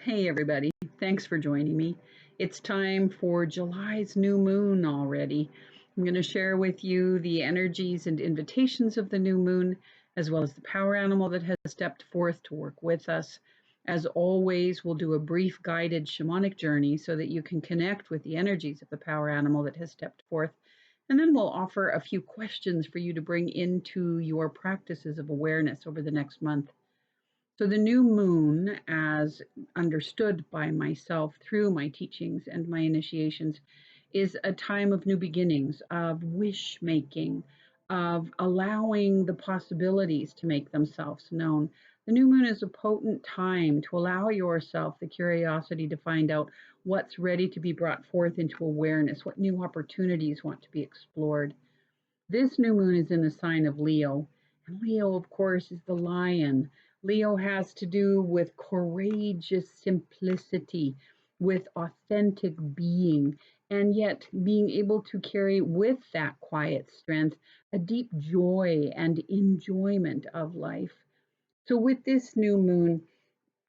Hey, everybody. Thanks for joining me. It's time for July's new moon already. I'm going to share with you the energies and invitations of the new moon, as well as the power animal that has stepped forth to work with us. As always, we'll do a brief guided shamanic journey so that you can connect with the energies of the power animal that has stepped forth. And then we'll offer a few questions for you to bring into your practices of awareness over the next month. So, the new moon, as understood by myself through my teachings and my initiations, is a time of new beginnings, of wish making, of allowing the possibilities to make themselves known. The new moon is a potent time to allow yourself the curiosity to find out what's ready to be brought forth into awareness, what new opportunities want to be explored. This new moon is in the sign of Leo. And Leo, of course, is the lion. Leo has to do with courageous simplicity, with authentic being, and yet being able to carry with that quiet strength a deep joy and enjoyment of life. So, with this new moon,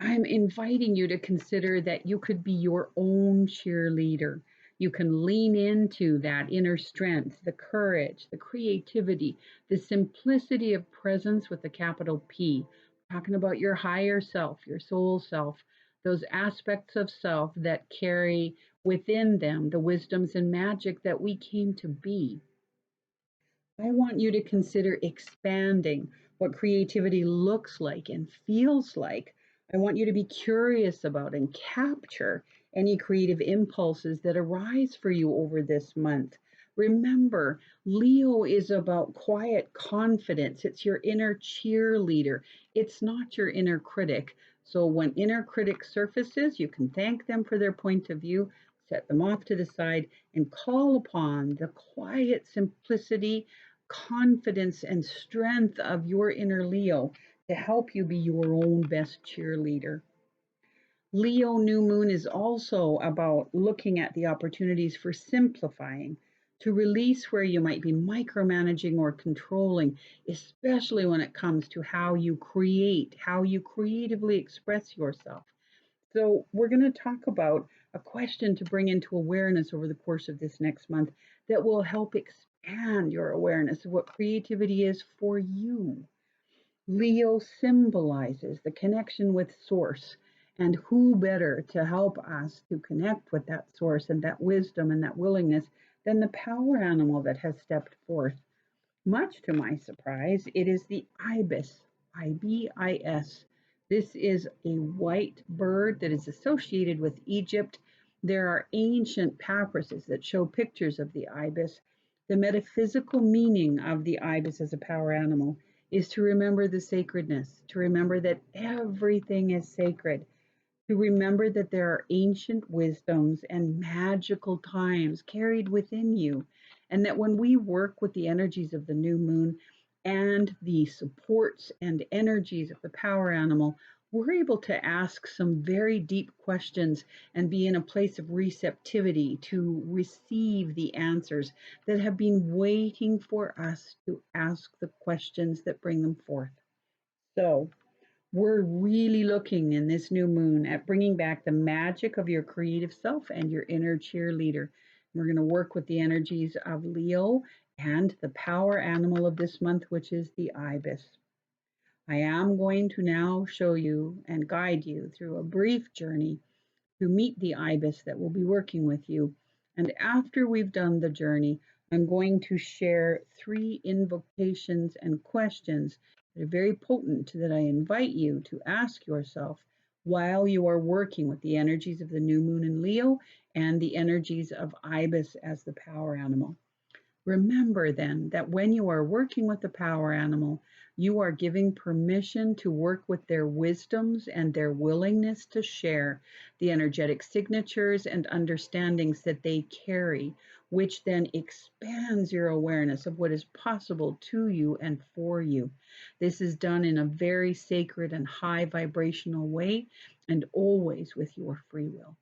I'm inviting you to consider that you could be your own cheerleader. You can lean into that inner strength, the courage, the creativity, the simplicity of presence with a capital P. Talking about your higher self, your soul self, those aspects of self that carry within them the wisdoms and magic that we came to be. I want you to consider expanding what creativity looks like and feels like. I want you to be curious about and capture any creative impulses that arise for you over this month. Remember, Leo is about quiet confidence. It's your inner cheerleader. It's not your inner critic. So when inner critic surfaces, you can thank them for their point of view, set them off to the side, and call upon the quiet simplicity, confidence, and strength of your inner Leo to help you be your own best cheerleader. Leo new moon is also about looking at the opportunities for simplifying, to release where you might be micromanaging or controlling, especially when it comes to how you create, how you creatively express yourself. So, we're going to talk about a question to bring into awareness over the course of this next month that will help expand your awareness of what creativity is for you. Leo symbolizes the connection with Source, and who better to help us to connect with that Source and that wisdom and that willingness than the power animal that has stepped forth. Much to my surprise, it is the IBIS, IBIS. This is a white bird that is associated with Egypt. There are ancient papyruses that show pictures of the ibis. The metaphysical meaning of the ibis as a power animal is to remember the sacredness, to remember that everything is sacred, to remember that there are ancient wisdoms and magical times carried within you, and that when we work with the energies of the new moon and the supports and energies of the power animal, we're able to ask some very deep questions and be in a place of receptivity to receive the answers that have been waiting for us to ask the questions that bring them forth. So, we're really looking in this new moon at bringing back the magic of your creative self and your inner cheerleader. We're going to work with the energies of Leo and the power animal of this month, which is the ibis. I am going to now show you and guide you through a brief journey to meet the ibis that will be working with you. And after we've done the journey, I'm going to share 3 invocations and questions that are very potent that I invite you to ask yourself while you are working with the energies of the new moon in Leo and the energies of ibis as the power animal. Remember then that when you are working with the power animal, you are giving permission to work with their wisdoms and their willingness to share the energetic signatures and understandings that they carry, which then expands your awareness of what is possible to you and for you. This is done in a very sacred and high vibrational way, and always with your free will.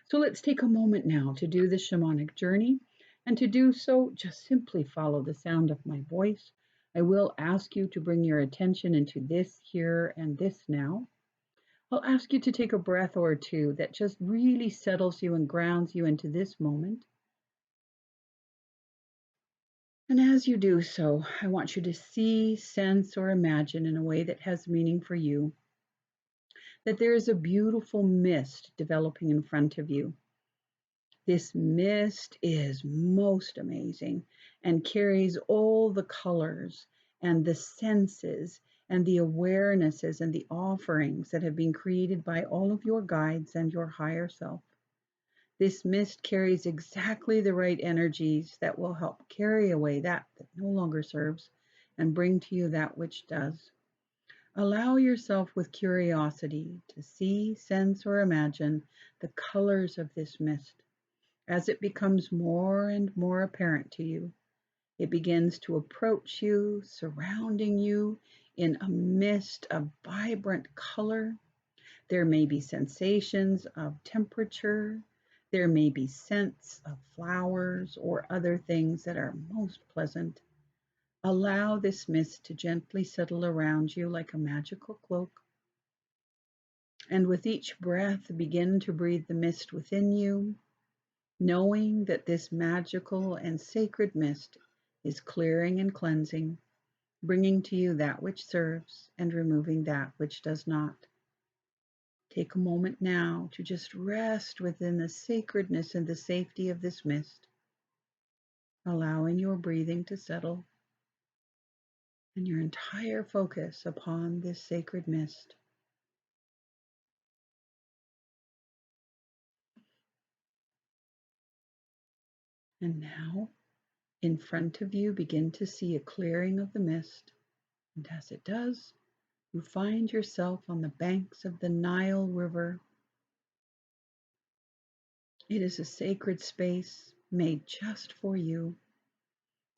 So let's take a moment now to do the shamanic journey. And to do so, just simply follow the sound of my voice. I will ask you to bring your attention into this here and this now. I'll ask you to take a breath or two that just really settles you and grounds you into this moment. And as you do so, I want you to see, sense, or imagine in a way that has meaning for you that there is a beautiful mist developing in front of you. This mist is most amazing and carries all the colors and the senses and the awarenesses and the offerings that have been created by all of your guides and your higher self. This mist carries exactly the right energies that will help carry away that no longer serves and bring to you that which does. Allow yourself with curiosity to see, sense, or imagine the colors of this mist. As it becomes more and more apparent to you, it begins to approach you, surrounding you in a mist of vibrant color. There may be sensations of temperature. There may be scents of flowers or other things that are most pleasant. Allow this mist to gently settle around you like a magical cloak. And with each breath, begin to breathe the mist within you, knowing that this magical and sacred mist is clearing and cleansing, bringing to you that which serves and removing that which does not. Take a moment now to just rest within the sacredness and the safety of this mist, allowing your breathing to settle and your entire focus upon this sacred mist. And now, in front of you, begin to see a clearing of the mist. And as it does, you find yourself on the banks of the Nile River. It is a sacred space made just for you.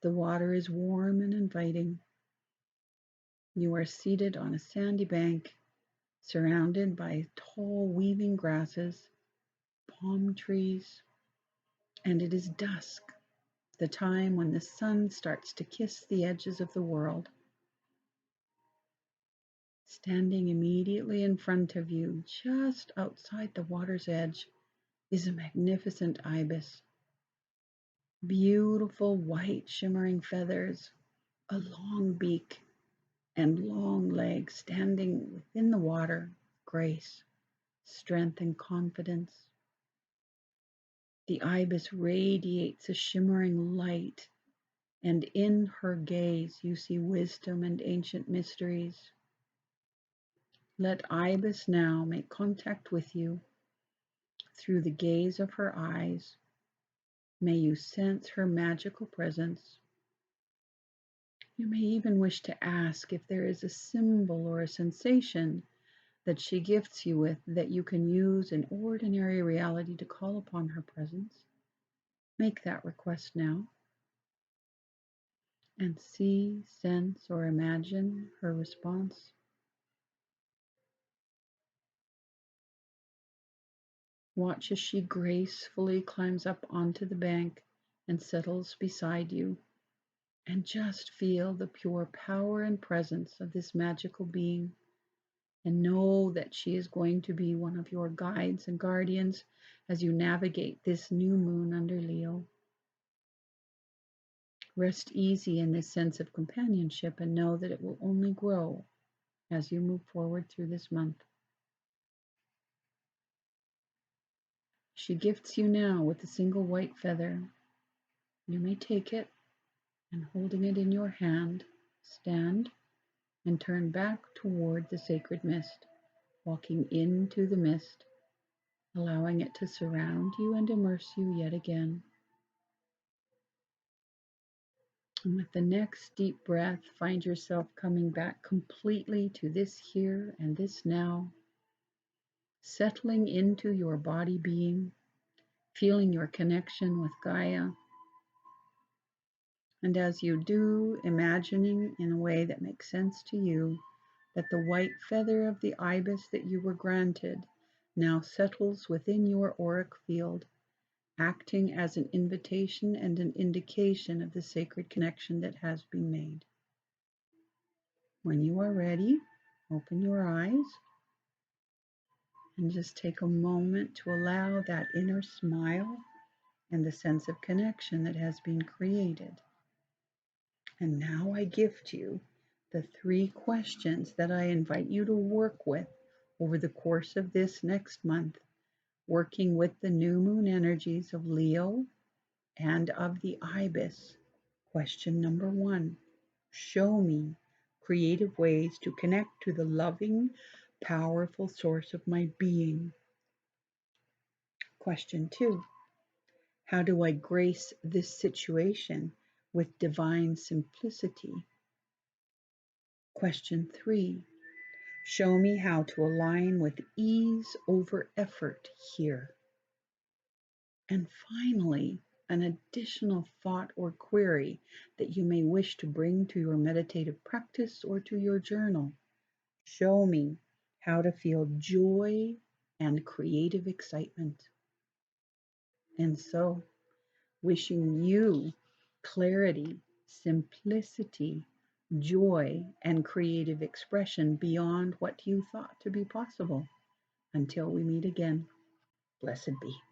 The water is warm and inviting. You are seated on a sandy bank, surrounded by tall weaving grasses, palm trees, and it is dusk, the time when the sun starts to kiss the edges of the world. Standing immediately in front of you, just outside the water's edge, is a magnificent ibis. Beautiful white shimmering feathers, a long beak, and long legs standing within the water, grace, strength, and confidence. The ibis radiates a shimmering light, and in her gaze you see wisdom and ancient mysteries. Let ibis now make contact with you through the gaze of her eyes. May you sense her magical presence. You may even wish to ask if there is a symbol or a sensation that she gifts you with that you can use in ordinary reality to call upon her presence. Make that request now and see, sense, or imagine her response. Watch as she gracefully climbs up onto the bank and settles beside you, and just feel the pure power and presence of this magical being, and know that she is going to be one of your guides and guardians as you navigate this new moon under Leo. Rest easy in this sense of companionship and know that it will only grow as you move forward through this month. She gifts you now with a single white feather. You may take it and, holding it in your hand, stand and turn back toward the sacred mist, walking into the mist, allowing it to surround you and immerse you yet again. And with the next deep breath, find yourself coming back completely to this here and this now, settling into your body being, feeling your connection with Gaia. And as you do, imagining in a way that makes sense to you that the white feather of the ibis that you were granted now settles within your auric field, acting as an invitation and an indication of the sacred connection that has been made. When you are ready, open your eyes And just take a moment to allow that inner smile and the sense of connection that has been created. And now I gift you the 3 questions that I invite you to work with over the course of this next month, working with the new moon energies of Leo and of the IBIS. Question number 1, show me creative ways to connect to the loving, powerful source of my being. Question 2, how do I grace this situation with divine simplicity? Question 3, show me how to align with ease over effort here. And finally, an additional thought or query that you may wish to bring to your meditative practice or to your journal. Show me how to feel joy and creative excitement. And so, wishing you clarity, simplicity, joy, and creative expression beyond what you thought to be possible. Until we meet again, blessed be.